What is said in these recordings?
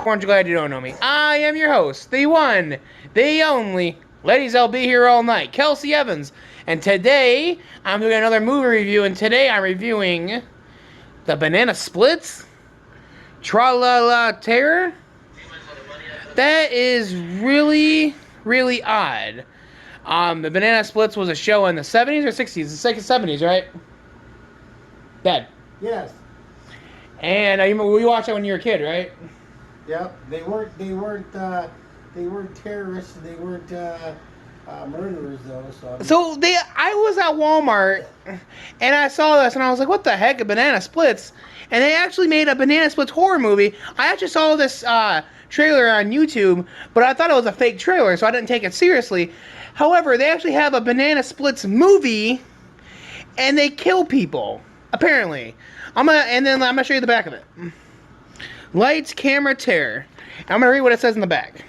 Aren't you glad you don't know me? I am your host, the one, the only, ladies, I'll be here all night, Kelsey Evans. And today, I'm doing another movie review, and today I'm reviewing the Banana Splits, Tra-La-La Terror. That is really, really odd. The Banana Splits was a show in the 70s or 60s? The 70s, right? Dad. Yes. And you watched that when you were a kid, right? Yep. They weren't terrorists. They weren't murderers though. I was at Walmart and I saw this and I was like, "What the heck, a Banana Splits?" And they actually made a Banana Splits horror movie. I actually saw this trailer on YouTube, but I thought it was a fake trailer, so I didn't take it seriously. However, they actually have a Banana Splits movie, and they kill people. Apparently, I'm gonna show you the back of it. Lights, camera, terror. I'm gonna read what it says in the back.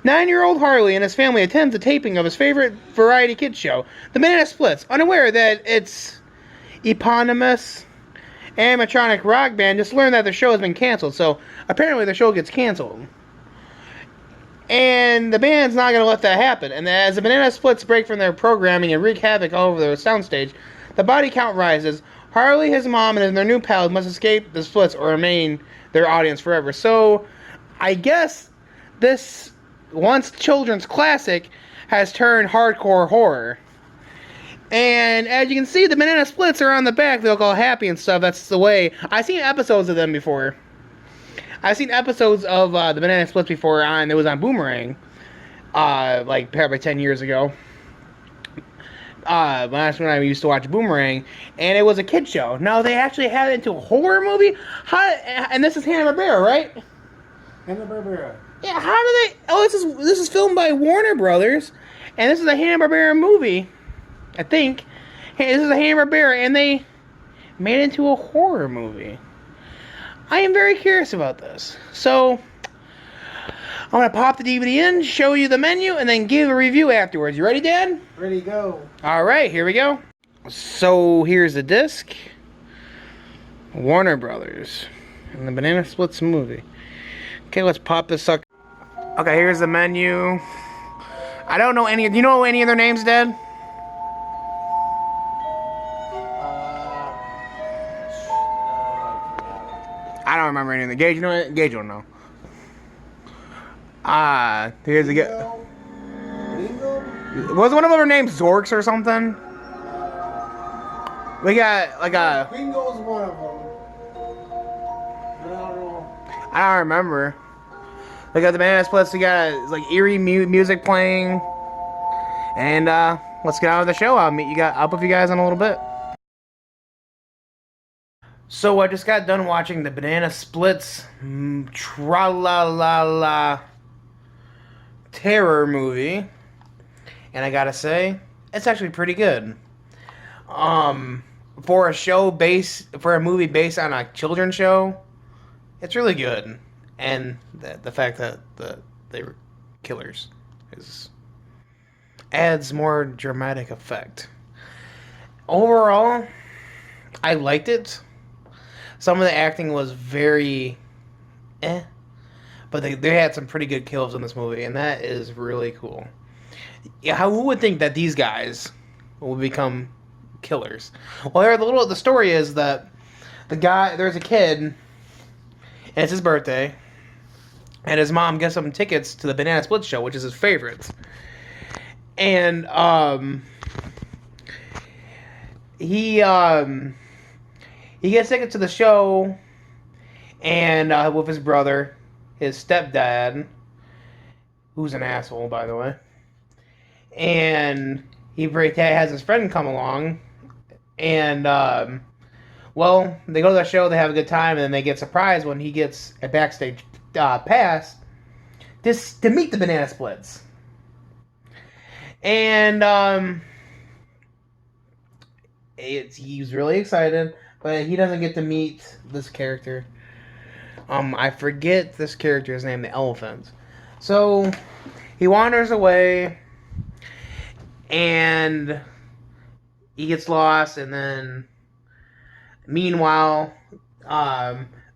9-year-old Harley and his family attends a taping of his favorite variety kids show, The Banana Splits, unaware that its eponymous animatronic rock band just learned that the show has been canceled. So apparently the show gets canceled. And the band's not going to let that happen. And as the Banana Splits break from their programming and wreak havoc all over their soundstage, the body count rises. Harley, his mom, and their new pals must escape the Splits or remain their audience forever. So I guess this once children's classic has turned hardcore horror. And as you can see, the Banana Splits are on the back. They look all happy and stuff. That's the way. I've seen episodes of them before. I've seen episodes of the Banana Splits before. It was on Boomerang, like probably 10 years ago. That's when I used to watch Boomerang, and it was a kid show. Now they actually had it into a horror movie. And this is Hanna-Barbera, right? Hanna-Barbera. Yeah. How do they? Oh, this is filmed by Warner Brothers, and this is a Hanna-Barbera movie. I think. Hey, this is a Hanna-Barbera, and they made it into a horror movie. I am very curious about this. So, I'm going to pop the DVD in, show you the menu, and then give a review afterwards. You ready, Dad? Ready, go. Alright, here we go. So, here's the disc. Warner Brothers. And the Banana Splits movie. Okay, let's pop this sucker. Okay, here's the menu. I don't know any... Do you know any of their names, Dad? I don't remember anything. Gage, you know what? Gage don't know. Here's the was one of their names Zorks or something? We got like a... Bingo's one of them. But I don't know. I don't remember. We got the Banana Splits. We got like eerie music playing. And let's get on with the show. I'll put you guys in a little bit. So I just got done watching the Banana Splits Tra-La-La-La Terror movie, and I gotta say, it's actually pretty good. For a movie based on a children's show, it's really good, and the fact that they were killers adds more dramatic effect. Overall, I liked it. Some of the acting was very but they had some pretty good kills in this movie, and that is really cool. Yeah, who would think that these guys will become killers? Well, the story is that there's a kid, and it's his birthday, and his mom gets him tickets to the Banana Split show, which is his favorite. And he gets tickets to the show, and with his brother, his stepdad, who's an asshole, by the way, and he has his friend come along, and well, they go to the show, they have a good time, and then they get surprised when he gets a backstage pass to meet the Banana Splits, and he's really excited. But he doesn't get to meet this character. I forget this character's name, the elephant. So, he wanders away, and he gets lost, and then, meanwhile,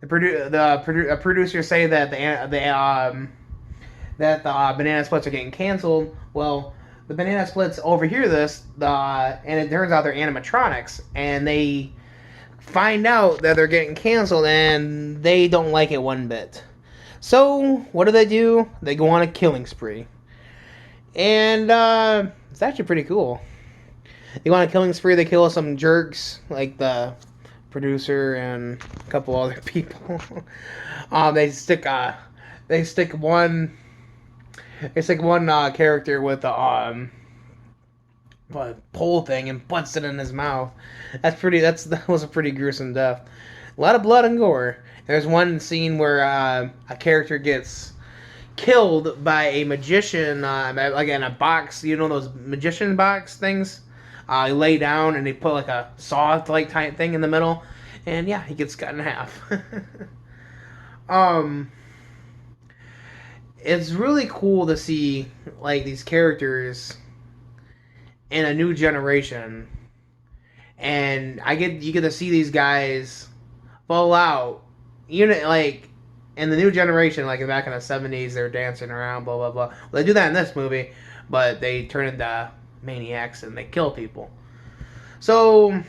producers say that the banana splits are getting canceled. Well, the banana splits overhear this, and it turns out they're animatronics, and they find out that they're getting canceled, and they don't like it one bit. So what do? They go on a killing spree, and it's actually pretty cool. They go on a killing spree. They kill some jerks like the producer and a couple other people. They stick one character with a pole thing and puts it in his mouth. That was a pretty gruesome death. A lot of blood and gore. There's one scene where a character gets killed by a magician, like in a box. You know those magician box things? He lay down and they put like a saw-like type thing in the middle, and yeah, he gets cut in half. It's really cool to see like these characters in a new generation, and you get to see these guys fall out. Like in the new generation, like back in the 70s, they're dancing around, blah blah blah. Well, they do that in this movie, but they turn into maniacs and they kill people. So,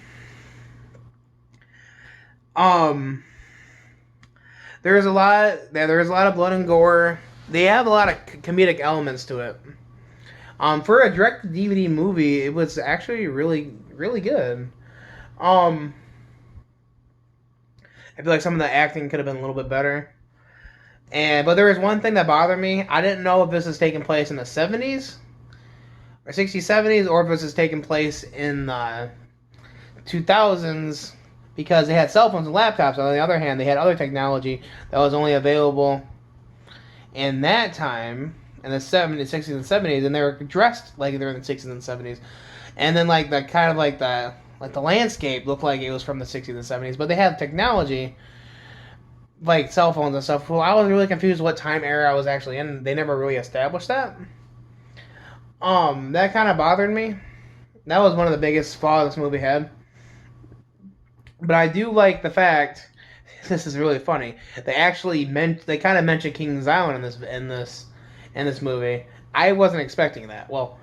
there's a lot of blood and gore. They have a lot of comedic elements to it. For a direct-to-DVD movie, it was actually really, really good. I feel like some of the acting could have been a little bit better. But there was one thing that bothered me. I didn't know if this is taking place in the 70s or 60s, 70s, or if this is taking place in the 2000s, because they had cell phones and laptops. On the other hand, they had other technology that was only available in that time, in the 70s, 60s, and 70s, and they were dressed like they were in the 60s and 70s. And then like the landscape looked like it was from the 60s and 70s, but they had technology like cell phones and stuff. Well, I was really confused what time era I was actually in. They never really established that. That kind of bothered me. That was one of the biggest flaws this movie had. But I do like the fact, this is really funny, they kind of mentioned King's Island in this movie. I wasn't expecting that. Well,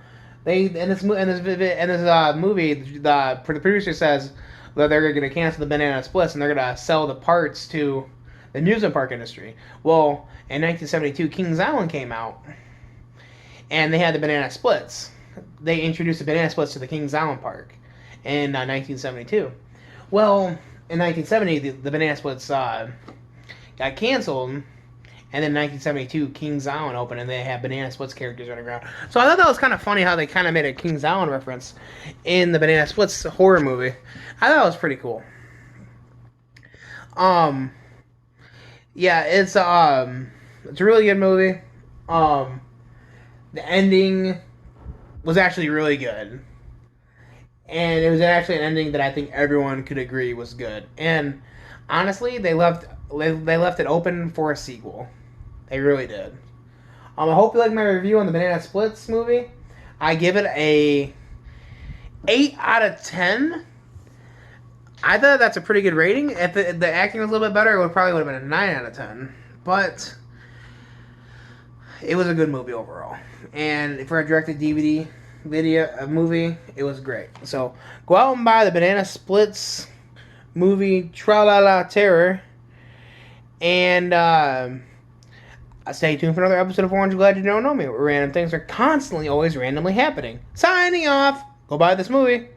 in this movie, the producer says that they're going to cancel the banana splits and they're going to sell the parts to the amusement park industry. Well, in 1972, King's Island came out, and they had the banana splits. They introduced the banana splits to the Kings Island Park in 1972. Well, in 1970, the banana splits got canceled, and then in 1972, Kings Island opened, and they had banana splits characters running around. So I thought that was kind of funny how they kind of made a Kings Island reference in the banana splits horror movie. I thought it was pretty cool. Yeah, it's a really good movie. The ending was actually really good. And it was actually an ending that I think everyone could agree was good. And honestly, they left it open for a sequel. They really did. I hope you like my review on the Banana Splits movie. I give it a 8 out of 10. I thought that's a pretty good rating. If the acting was a little bit better, it probably would have been a 9 out of 10. But it was a good movie overall. And for a direct-to-DVD movie, it was great. So go out and buy the Banana Splits movie, Tra-La-La Terror. And stay tuned for another episode of Orange Glad You Don't Know Me, where random things are constantly always randomly happening. Signing off. Go buy this movie.